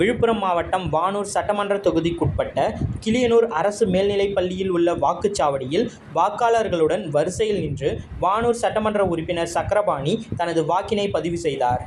விழுப்புரம் மாவட்டம் வானூர் சட்டமன்ற தொகுதிக்குட்பட்ட கிளியனூர் அரசு மேல்நிலைப் பள்ளியில் உள்ள வாக்குச்சாவடியில் வாக்காளர்களுடன் வரிசையில் நின்று வானூர் சட்டமன்ற உறுப்பினர் சக்கரபாணி தனது வாக்கினை பதிவு செய்தார்.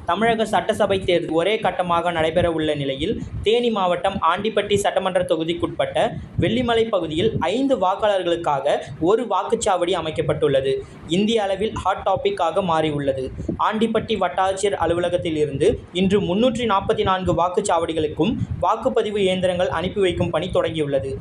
தமிழக சட்டசபை தேர்தல் ஒரே கட்டமாக நடைபெற உள்ள நிலையில் தேனி மாவட்டம் ஆண்டிப்பட்டி சட்டமன்ற தொகுதிக்குட்பட்ட வெள்ளிமலை பகுதியில் 5 வாக்காளர்களுக்காக ஒரு வாக்குச்சாவடி அமைக்கப்பட்டுள்ளது. இந்திய அளவில் ஹாட் டாபிக்காக மாறியுள்ளது. ஆண்டிப்பட்டி வட்டாட்சியர் அலுவலகத்தில் இருந்து இன்று 344 வாக்குச்சாவடிகளுக்கும் வாக்குப்பதிவு இயந்திரங்கள் அனுப்பி வைக்கும் பணி தொடங்கியுள்ளது.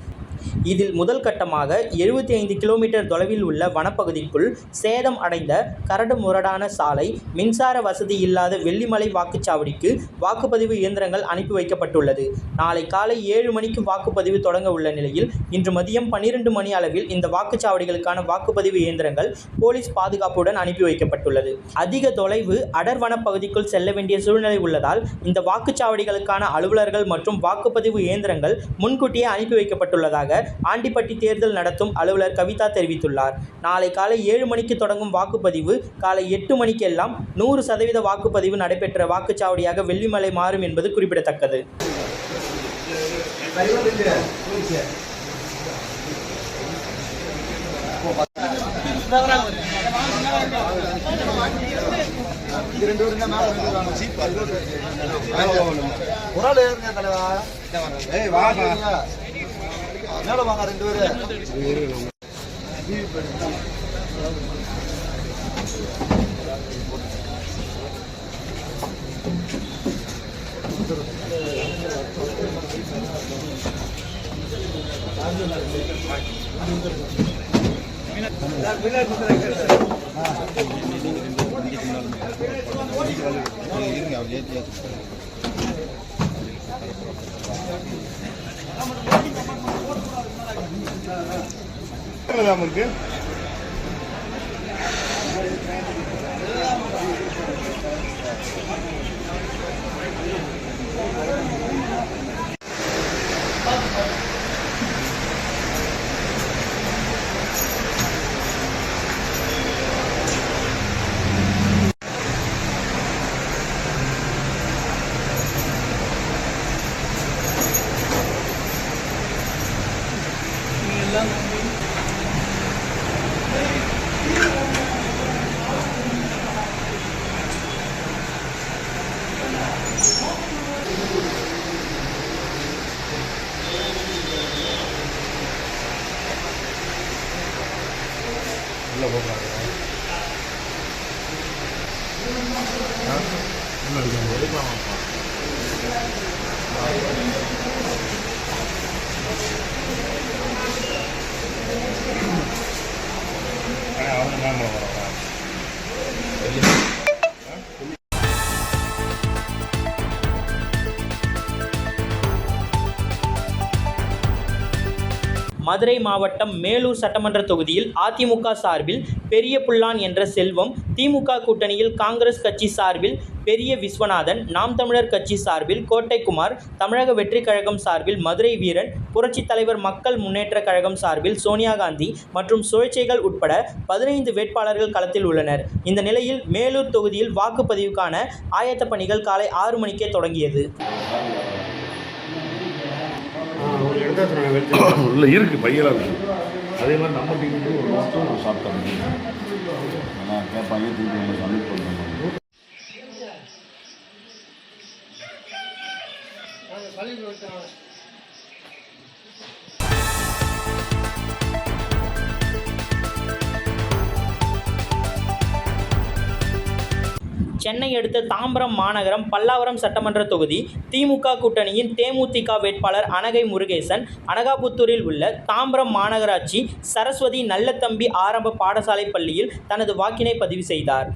இதில் முதல் கட்டமாக 75 கிலோமீட்டர் தொலைவில் உள்ள வனப்பகுதிக்குள் சேதம் அடைந்த கரடு முரடான சாலை, மின்சார வசதி இல்லாத வெள்ளிமலை வாக்குச்சாவடிக்கு வாக்குப்பதிவு இயந்திரங்கள் அனுப்பி வைக்கப்பட்டுள்ளது. நாளை காலை 7 மணிக்கு வாக்குப்பதிவு தொடங்க உள்ள நிலையில் இன்று மதியம் 12 மணி அளவில் இந்த வாக்குச்சாவடிகளுக்கான வாக்குப்பதிவு இயந்திரங்கள் போலீஸ் பாதுகாப்புடன் அனுப்பி வைக்கப்பட்டுள்ளது. அதிக தொலைவு அடர் வனப்பகுதிக்குள் செல்ல வேண்டிய சூழ்நிலை உள்ளதால் இந்த வாக்குச்சாவடிகளுக்கான அலுவலர்கள் மற்றும் வாக்குப்பதிவு இயந்திரங்கள் முன்கூட்டியே அனுப்பி வைக்கப்பட்டுள்ளதாக ஆண்டிப்பட்டி தேர்தல் நடத்தும் அலுவலர் கவிதா தெரிவித்துள்ளார். நாளை காலை 7 மணிக்கு தொடங்கும் வாக்குப்பதிவு காலை 8 மணிக்கெல்லாம் 100% வாக்குப்பதிவு நடைபெற்ற வாக்குச்சாவடியாக வெள்ளிமலை மாறும் என்பது குறிப்பிடத்தக்கது. மேல வாங்க 2 பேரு. நமக்கு மதுரை மாவட்டம் மேலூர் சட்டமன்ற தொகுதியில் அதிமுக சார்பில் பெரிய புல்லான் என்ற செல்வம், திமுக கூட்டணியில் காங்கிரஸ் கட்சி சார்பில் பெரிய விஸ்வநாதன், நாம் தமிழர் கட்சி சார்பில் கோட்டைக்குமார், தமிழக வெற்றிக் கழகம் சார்பில் மதுரை வீரன், புரட்சித் தலைவர் மக்கள் முன்னேற்ற கழகம் சார்பில் சோனியா காந்தி மற்றும் சுயேட்சைகள் உட்பட 15 வேட்பாளர்கள் களத்தில் உள்ளனர். இந்த நிலையில் மேலூர் தொகுதியில் வாக்குப்பதிவுக்கான ஆயத்த பணிகள் காலை 6 மணிக்கே தொடங்கியது. இல்லை இருக்குது பையெல்லாம் இருக்குது. அதே மாதிரி நம்ம டீமுக்கு ஒரு மாதம் சாப்பிட்டாங்க. ஆனால் கேட்பாங்க திருப்பி நம்ம சப்மிட் பண்ணுறோம். சென்னை அடுத்த தாம்பரம் மாநகரம் பல்லாவரம் சட்டமன்ற தொகுதி திமுக கூட்டணியின் தேமுதிக வேட்பாளர் அனகை முருகேசன் அனகாபுத்தூரில் உள்ள தாம்பரம் மாநகராட்சி சரஸ்வதி நல்லதம்பி ஆரம்ப பாடசாலை பள்ளியில் தனது வாக்கினை பதிவு செய்தார்.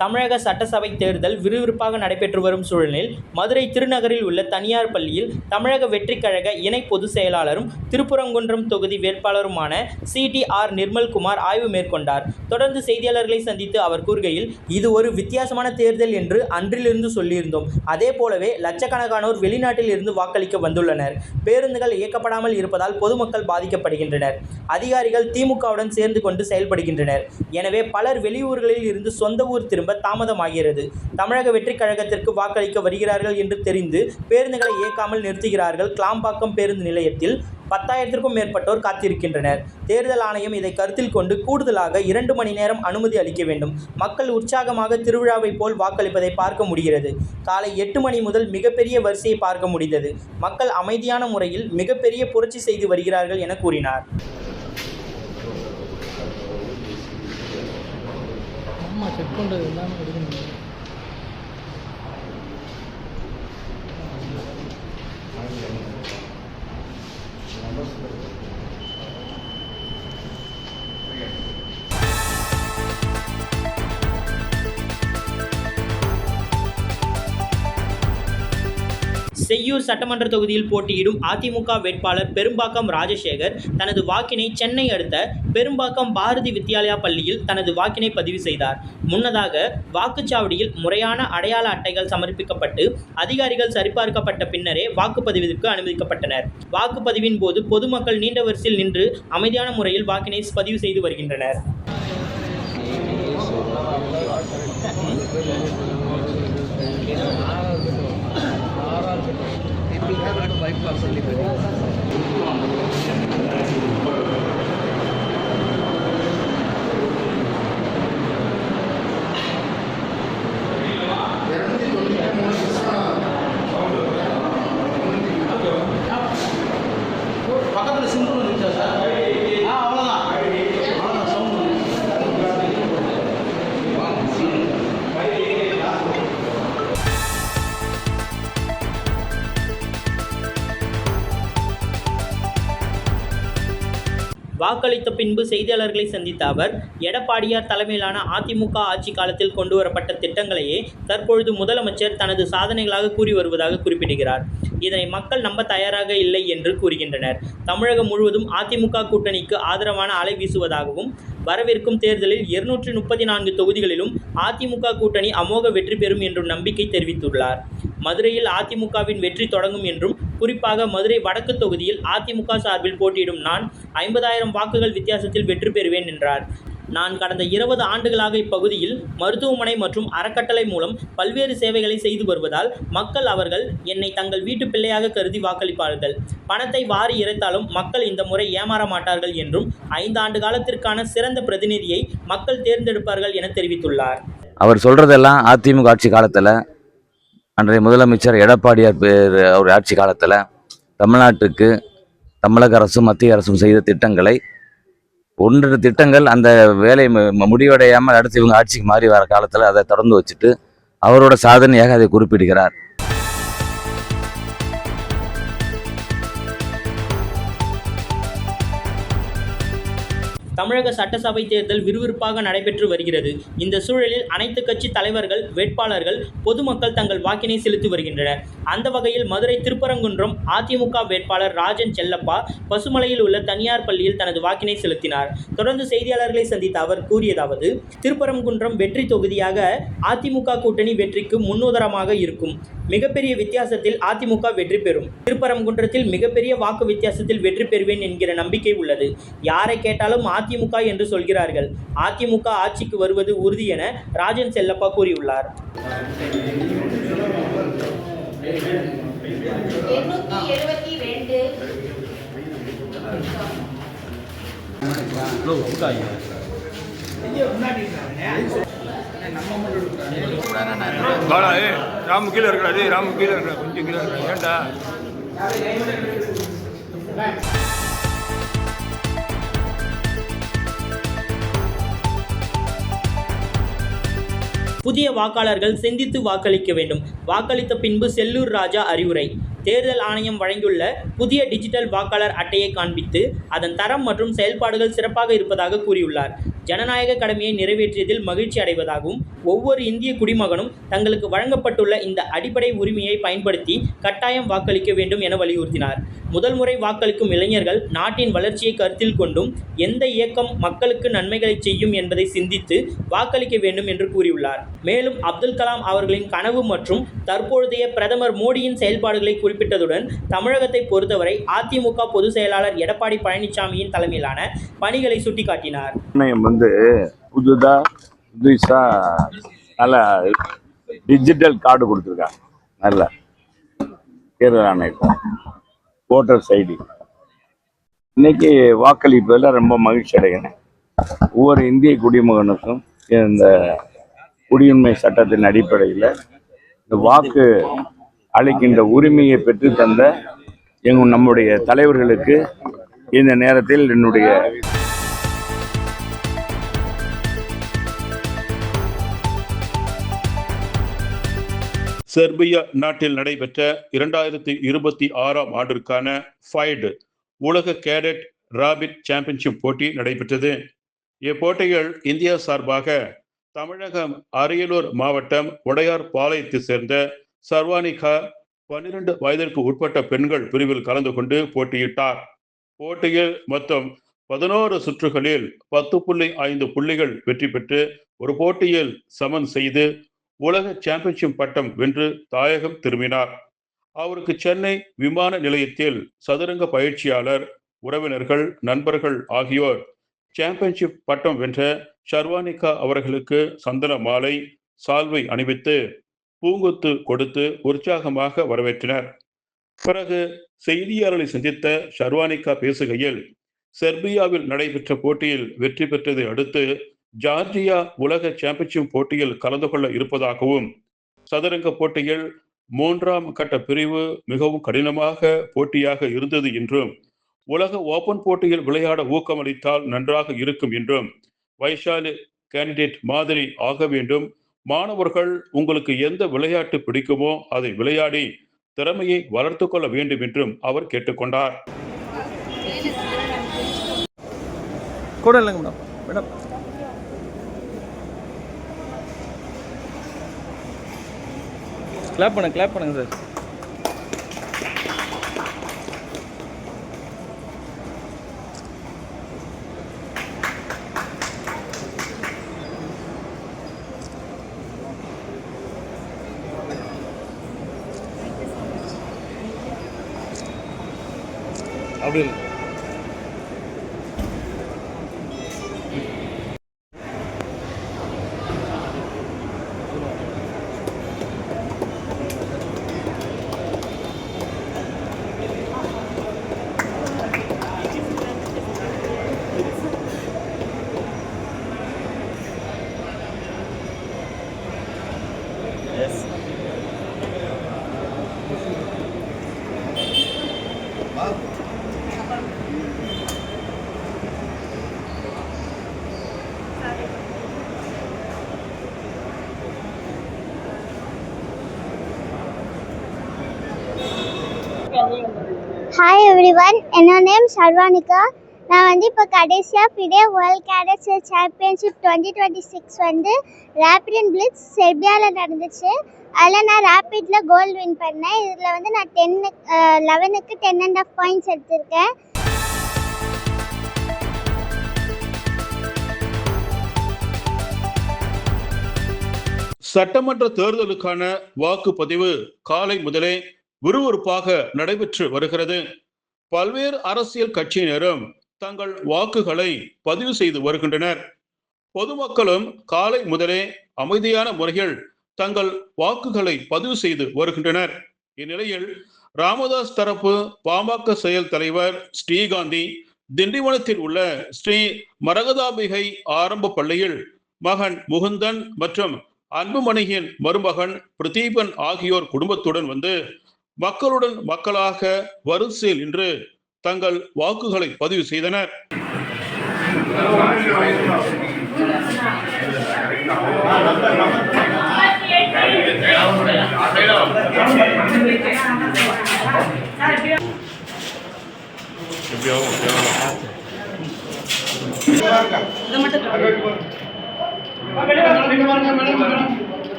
தமிழக சட்டசபை தேர்தல் விறுவிறுப்பாக நடைபெற்று வரும் சூழலில் மதுரை திருநகரில் உள்ள தனியார் பள்ளியில் தமிழக வெற்றிக் கழக இணை பொதுச் செயலாளரும் திருப்பரங்குன்றம் தொகுதி வேட்பாளருமான CTR நிர்மல்குமார் ஆய்வு மேற்கொண்டார். தொடர்ந்து செய்தியாளர்களை சந்தித்து அவர் கூறுகையில், இது ஒரு வித்தியாசமான தேர்தல் என்று அன்றிலிருந்து சொல்லியிருந்தோம். அதே போலவே லட்சக்கணக்கானோர் வெளிநாட்டில் இருந்து வாக்களிக்க வந்துள்ளனர். பேருந்துகள் இயக்கப்படாமல் இருப்பதால் பொதுமக்கள் பாதிக்கப்படுகின்றனர். அதிகாரிகள் திமுகவுடன் சேர்ந்து கொண்டு செயல்படுகின்றனர். எனவே பலர் வெளியூர்களில் இருந்து சொந்த ஊர் திரும்ப தாமதமாகிறது. தமிழக வெற்றிக் கழகத்திற்கு வாக்களிக்க வருகிறார்கள் என்று தெரிந்து பேருந்துகளை இயக்காமல் நிறுத்துகிறார்கள். கிளாம்பாக்கம் பேருந்து நிலையத்தில் 10,000க்கும் மேற்பட்டோர் காத்திருக்கின்றனர். தேர்தல் ஆணையம் இதை கருத்தில் கொண்டு கூடுதலாக 2 மணி நேரம் அனுமதி அளிக்க வேண்டும். மக்கள் உற்சாகமாக திருவிழாவை போல் வாக்களிப்பதை பார்க்க முடிகிறது. காலை 8 மணி முதல் மிகப்பெரிய வரிசையை பார்க்க முடிந்தது. மக்கள் அமைதியான முறையில் மிகப்பெரிய புரட்சி செய்து வருகிறார்கள் என கூறினார். செக் பண்ணுறது எல்லாமே எடுக்கணும். செய்யூர் சட்டமன்ற தொகுதியில் போட்டியிடும் அதிமுக வேட்பாளர் பெரும்பாக்கம் ராஜசேகர் தனது வாக்கினை சென்னை அடுத்த பெரும்பாக்கம் பாரதி வித்யாலயா பள்ளியில் தனது வாக்கினை பதிவு செய்தார். முன்னதாக வாக்குச்சாவடியில் முறையான அடையாள அட்டைகள் சமர்ப்பிக்கப்பட்டு அதிகாரிகள் சரிபார்க்கப்பட்ட பின்னரே வாக்குப்பதிவிற்கு அனுமதிக்கப்பட்டனர். வாக்குப்பதிவின் போது பொதுமக்கள் நீண்ட வரிசையில் நின்று அமைதியான முறையில் வாக்கினை பதிவு செய்து வருகின்றனர். பக்கத்தில் சிம்பிள் இருந்துச்சா சார்? அவ்வளோதான் சவுண்ட். வாக்களித்த பின்பு செய்தியாளர்களை சந்தித்த அவர், எடப்பாடியார் தலைமையிலான அதிமுக ஆட்சி காலத்தில் கொண்டுவரப்பட்ட திட்டங்களையே தற்பொழுது முதலமைச்சர் தனது சாதனைகளாக கூறி வருவதாக குறிப்பிடுகிறார். இதனை மக்கள் நம்ப தயாராக இல்லை என்று கூறுகின்றனர். தமிழகம் முழுவதும் அதிமுக கூட்டணிக்கு ஆதரவான அலை வீசுவதாகவும், வரவிருக்கும் தேர்தலில் 234 தொகுதிகளிலும் அதிமுக கூட்டணி அமோக வெற்றி பெறும் என்றும் நம்பிக்கை தெரிவித்துள்ளார். மதுரையில் அதிமுகவின் வெற்றி தொடங்கும் என்றும், குறிப்பாக மதுரை வடக்கு தொகுதியில் அதிமுக சார்பில் போட்டியிடும் நான் 50,000 வாக்குகள் வித்தியாசத்தில் வெற்றி பெறுவேன் என்றார். நான் கடந்த 20 ஆண்டுகளாக இப்பகுதியில் மருத்துவமனை மற்றும் அறக்கட்டளை மூலம் பல்வேறு சேவைகளை செய்து வருவதால் மக்கள் அவர்கள் என்னை தங்கள் வீட்டு பிள்ளையாக கருதி வாக்களிப்பார்கள். பணத்தை வாரி இறைத்தாலும் மக்கள் இந்த முறை ஏமாற மாட்டார்கள் என்றும், 5 ஆண்டு காலத்திற்கான சிறந்த பிரதிநிதியை மக்கள் தேர்ந்தெடுப்பார்கள் என தெரிவித்துள்ளார். அவர் சொல்றதெல்லாம் அதிமுக ஆட்சி காலத்தில், அன்றைய முதலமைச்சர் எடப்பாடியார் அவர் ஆட்சி காலத்தில் தமிழ்நாட்டுக்கு தமிழக அரசும் மத்திய அரசும் செய்த திட்டங்களை, ஒன்று திட்டங்கள் அந்த வேலை முடிவடையாமல் அடுத்து இவங்க ஆட்சிக்கு மாறி வர காலத்தில் அதை தொடர்ந்து வச்சுட்டு அவரோட சாதனையாக அதை குறிப்பிடுகிறார். தமிழக சட்டசபை தேர்தல் விறுவிறுப்பாக நடைபெற்று வருகிறது. இந்த சூழலில் அனைத்து கட்சி தலைவர்கள், வேட்பாளர்கள், பொதுமக்கள் தங்கள் வாக்கினை செலுத்தி வருகின்றனர். அந்த வகையில் மதுரை திருப்பரங்குன்றம் அதிமுக வேட்பாளர் ராஜன் செல்லப்பா பசுமலையில் உள்ள தனியார் பள்ளியில் தனது வாக்கினை செலுத்தினார். தொடர்ந்து செய்தியாளர்களை சந்தித்த அவர் கூறியதாவது: திருப்பரங்குன்றம் வெற்றி தொகுதியாக அதிமுக கூட்டணி வெற்றிக்கு முன்னுதாரணமாக இருக்கும். மிகப்பெரிய வித்தியாசத்தில் அதிமுக வெற்றி பெறும். திருப்பரங்குன்றத்தில் மிகப்பெரிய வாக்கு வித்தியாசத்தில் வெற்றி பெறுவேன் என்கிற நம்பிக்கை உள்ளது. யாரை கேட்டாலும் அதிமுக என்று சொல்கிறார்கள். அதிமுக ஆட்சிக்கு வருவது உறுதி என ராஜன் செல்லப்பா கூறியுள்ளார். ராமு கீழே இருக்கிறாரு, ராமு கீழே இருக்கிறார், கொஞ்சம் கீழே இருக்கிறார். ஏன்டா புதிய வாக்காளர்கள் சிந்தித்து வாக்களிக்க வேண்டும். வாக்களித்த பின்பு செல்லூர் ராஜா அறிவுரை: தேர்தல் ஆணையம் வழங்கியுள்ள புதிய டிஜிட்டல் வாக்காளர் அட்டையை காண்பித்து அதன் தரம் மற்றும் செயல்பாடுகள் சிறப்பாக இருப்பதாக கூறியுள்ளார். ஜனநாயக கடமையை நிறைவேற்றியதில் மகிழ்ச்சி அடைவதாகவும், ஒவ்வொரு இந்திய குடிமகனும் தங்களுக்கு வழங்கப்பட்டுள்ள இந்த அடிப்படை உரிமையை பயன்படுத்தி கட்டாயம் வாக்களிக்க வேண்டும் என வலியுறுத்தினார். முதல் முறை வாக்களிக்கும் இளைஞர்கள் நாட்டின் வளர்ச்சியை கருத்தில் கொண்டும், எந்த இயக்கம் மக்களுக்கு நன்மைகளை செய்யும் என்பதை சிந்தித்து வாக்களிக்க வேண்டும் என்று கூறியுள்ளார். மேலும் அப்துல் கலாம் அவர்களின் கனவு மற்றும் தற்பொழுதைய பிரதமர் மோடியின் செயல்பாடுகளை குறிப்பிட்டதுடன், தமிழகத்தை பொறுத்தவரை அதிமுக பொதுச் செயலாளர் எடப்பாடி பழனிசாமியின் தலைமையிலான பணிகளை சுட்டிக்காட்டினார். புதுசா நல்ல டிஜிட்டல் கார்டு கொடுத்துருக்காங்க. நல்ல தேர்தல் ஆணையத்தில் ஓட்டர்ஸ் ஐடி. இன்னைக்கு வாக்களிப்பதில் ரொம்ப மகிழ்ச்சி அடைகிறேன். ஒவ்வொரு இந்திய குடிமகனுக்கும் இந்த குடியுரிமை சட்டத்தின் அடிப்படையில் இந்த வாக்கு அளிக்கின்ற உரிமையை பெற்று தந்த நம்முடைய தலைவர்களுக்கு இந்த நேரத்தில் என்னுடைய செர்பியா நாட்டில் நடைபெற்ற 2026 ஆண்டிற்கான ஃபைடு உலக கேடட் ராபிட் சாம்பியன்ஷிப் போட்டி நடைபெற்றது. இப்போட்டியில் இந்தியா சார்பாக தமிழகம் அரியலூர் மாவட்டம் உடையார் பாளையத்தை சேர்ந்த சர்வானிகா 12 வயதிற்கு உட்பட்ட பெண்கள் பிரிவில் கலந்து கொண்டு போட்டியிட்டார். போட்டியில் மொத்தம் 11 சுற்றுகளில் 10.5 புள்ளிகள் வெற்றி பெற்று ஒரு போட்டியில் சமன் செய்து உலக சாம்பியன்ஷிப் பட்டம் வென்று தாயகம் திரும்பினார். அவருக்கு சென்னை விமான நிலையத்தில் சதுரங்க பயிற்சியாளர், உறவினர்கள், நண்பர்கள் ஆகியோர் சாம்பியன்ஷிப் பட்டம் வென்ற ஷர்வானிகா அவர்களுக்கு சந்தன மாலை, சால்வை அணிவித்து பூங்கொத்து கொடுத்து உற்சாகமாக வரவேற்றனர். பிறகு செய்தியாளர்களை சந்தித்த ஷர்வானிகா பேசுகையில், செர்பியாவில் நடைபெற்ற போட்டியில் வெற்றி பெற்றதை அடுத்து ஜார்ஜியா உலக சாம்பியன்ஷிப் போட்டியில் கலந்து கொள்ள இருப்பதாகவும், சதுரங்க போட்டியில் 3ஆம் கட்ட பிரிவு மிகவும் கடினமாக போட்டியாக இருந்தது என்றும், உலக ஓபன் போட்டியில் விளையாட ஊக்கமளித்தால் நன்றாக இருக்கும் என்றும், வைஷாலி கேண்டிடேட் மாதிரி ஆக வேண்டும். மாணவர்கள் உங்களுக்கு எந்த விளையாட்டு பிடிக்குமோ அதை விளையாடி திறமையை வளர்த்து கொள்ள வேண்டும் என்றும் அவர் கேட்டுக்கொண்டார். கூட இல்லைங்க மேடம். கிளாப் பண்ணுங்க சார். அப்படி Hi everyone, my name is Sarvanika. நான் வந்து இப்போ கடைசியாக ஃபிடே வேர்ல்ட் கேடட்ஸ் சாம்பியன்ஷிப் 2026 வந்து ரேபிட் அண்ட் பிளிட்ஸ் செர்பியாவில் நடந்துச்சு. அதில் நான் ரேபிடில் கோல்டு வின் பண்ணேன். இதில் வந்து நான் 11க்கு 10.5 பாயிண்ட்ஸ் எடுத்திருக்கேன். சட்டமன்ற தேர்தலுக்கான வாக்குப்பதிவு காலை முதலே விறுவிறுப்பாக நடைபெற்று வருகிறது. பல்வேறு அரசியல் கட்சியினரும் தங்கள் வாக்குகளை பதிவு செய்து வருகின்றனர். பொதுமக்களும் காலை முதலே அமைதியான முறையில் தங்கள் வாக்குகளை பதிவு செய்து வருகின்றனர். இந்நிலையில் ராமதாஸ் தரப்பு பாமக செயல் தலைவர் ஸ்ரீகாந்தி திண்டிவனத்தில் உள்ள ஸ்ரீ மரகதாம்பிகை ஆரம்ப பள்ளியில் மகன் முகுந்தன் மற்றும் அன்புமணியின் மருமகன் பிரதீபன் ஆகியோர் குடும்பத்துடன் வந்து மக்களுடன் மக்களாக வரிசையில் நின்று தங்கள் வாக்குகளை பதிவு செய்தனர்.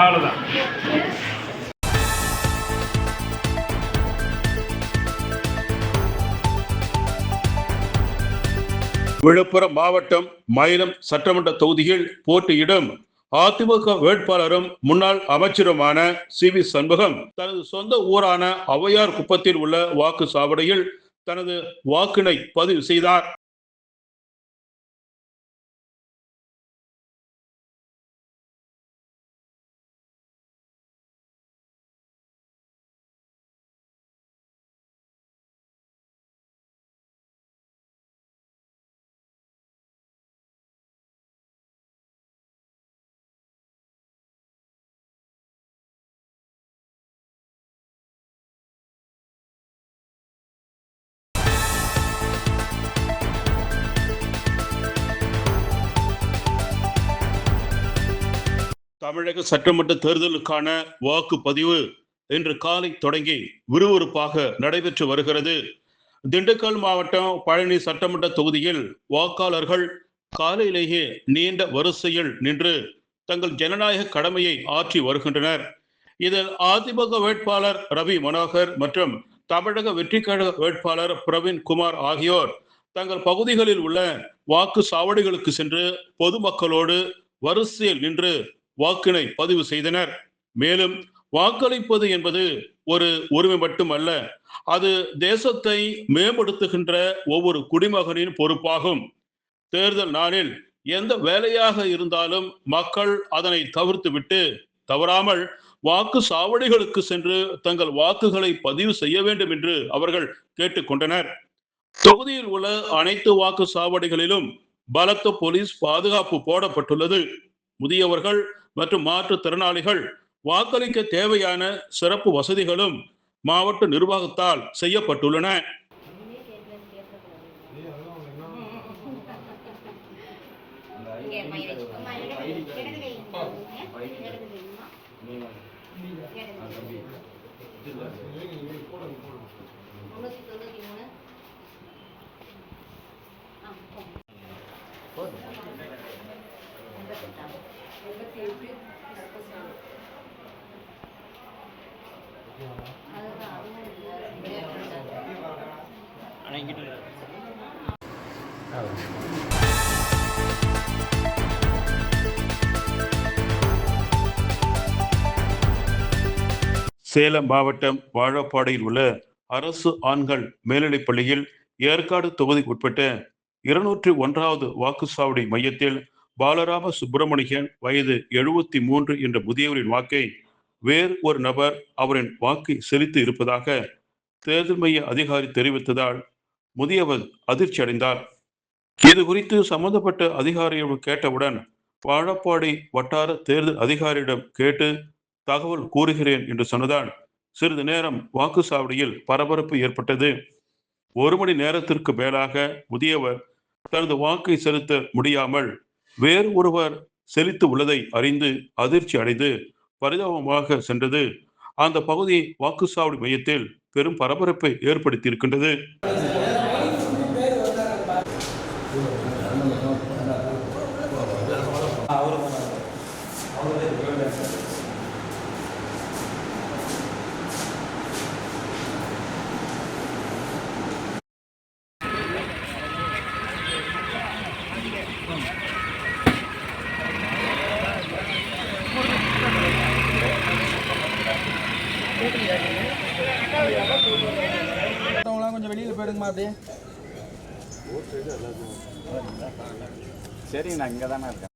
அவ்வளோதான். விழுப்புரம் மாவட்டம் மயிலம் சட்டமன்ற தொகுதியில் போட்டியிடும் அதிமுக வேட்பாளரும் முன்னாள் அமைச்சருமான சி.வி. சண்முகம் தனது சொந்த ஊரான ஔவையார் குப்பத்தில் உள்ள வாக்கு சாவடியில் தனது வாக்கினை பதிவு செய்தார். தமிழக சட்டமன்ற தேர்தலுக்கான வாக்குப்பதிவு இன்று காலை தொடங்கி விறுவிறுப்பாக நடைபெற்று வருகிறது. திண்டுக்கல் மாவட்டம் பழனி சட்டமன்ற தொகுதியில் வாக்காளர்கள் காலையிலேயே நீண்ட வரிசையில் நின்று தங்கள் ஜனநாயக கடமையை ஆற்றி வருகின்றனர். இதில் அதிமுக வேட்பாளர் ரவி மனோகர் மற்றும் தமிழக வெற்றி கழக வேட்பாளர் பிரவீன் குமார் ஆகியோர் தங்கள் பகுதிகளில் உள்ள வாக்கு சாவடிகளுக்கு சென்று பொதுமக்களோடு வரிசையில் நின்று வாக்கினை பதிவு செய்தனர். மேலும் வாக்களிப்பது என்பது ஒரு உரிமை மட்டுமல்ல, அது தேசத்தை மேம்படுத்துகின்ற ஒவ்வொரு குடிமகனின் பொறுப்பாகும். தேர்தல் நாளில் எந்த வேலையாக இருந்தாலும் மக்கள் அதனை தவிர்த்துவிட்டு தவறாமல் வாக்கு சாவடிகளுக்கு சென்று தங்கள் வாக்குகளை பதிவு செய்ய வேண்டும் என்று அவர்கள் கேட்டுக்கொண்டனர். தொகுதியில் உள்ள அனைத்து வாக்கு சாவடிகளிலும் பலத்த போலீஸ் பாதுகாப்பு போடப்பட்டுள்ளது. முதியவர்கள் மற்றும் மாற்றுத்திறனாளிகள் வாக்களிக்க தேவையான சிறப்பு வசதிகளும் மாவட்ட நிர்வாகத்தால் செய்யப்பட்டுள்ளன. சேலம் மாவட்டம் வாழப்பாடியில் உள்ள அரசு ஆண்கள் மேல்நிலைப் பள்ளியில் ஏற்காடு தொகுதிக்கு உட்பட்ட 201வது வாக்குச்சாவடி மையத்தில் பாலராம சுப்பிரமணியன் வயது 73 என்ற முதியவரின் வாக்கை வேறு ஒரு நபர் அவரின் வாக்கை செலுத்தி இருப்பதாக தேர்தல் மைய அதிகாரி தெரிவித்ததால் முதியவர் அதிர்ச்சி அடைந்தார். இது குறித்து சம்பந்தப்பட்ட அதிகாரியிடம் கேட்டவுடன் வாழப்பாடி வட்டார தேர்தல் அதிகாரியிடம் கேட்டு தகவல் கூறுகிறேன் என்று சொன்னதால் சிறிது நேரம் வாக்குச்சாவடியில் பரபரப்பு ஏற்பட்டது. 1 மணி நேரத்திற்கு மேலாக முதியவர் தனது வாக்கை செலுத்த முடியாமல் வேறு ஒருவர் செலுத்தி உள்ளதை அறிந்து அதிர்ச்சி அடைந்து பரிதாபமாக சென்றது அந்த பகுதி வாக்குச்சாவடி மையத்தில் பெரும் பரபரப்பை ஏற்படுத்தியிருக்கின்றது. கொஞ்சம் வெளியில் போயிடுங்கம்மா அப்படியே. சரி, நான் இங்கே தானே இருக்கேன்.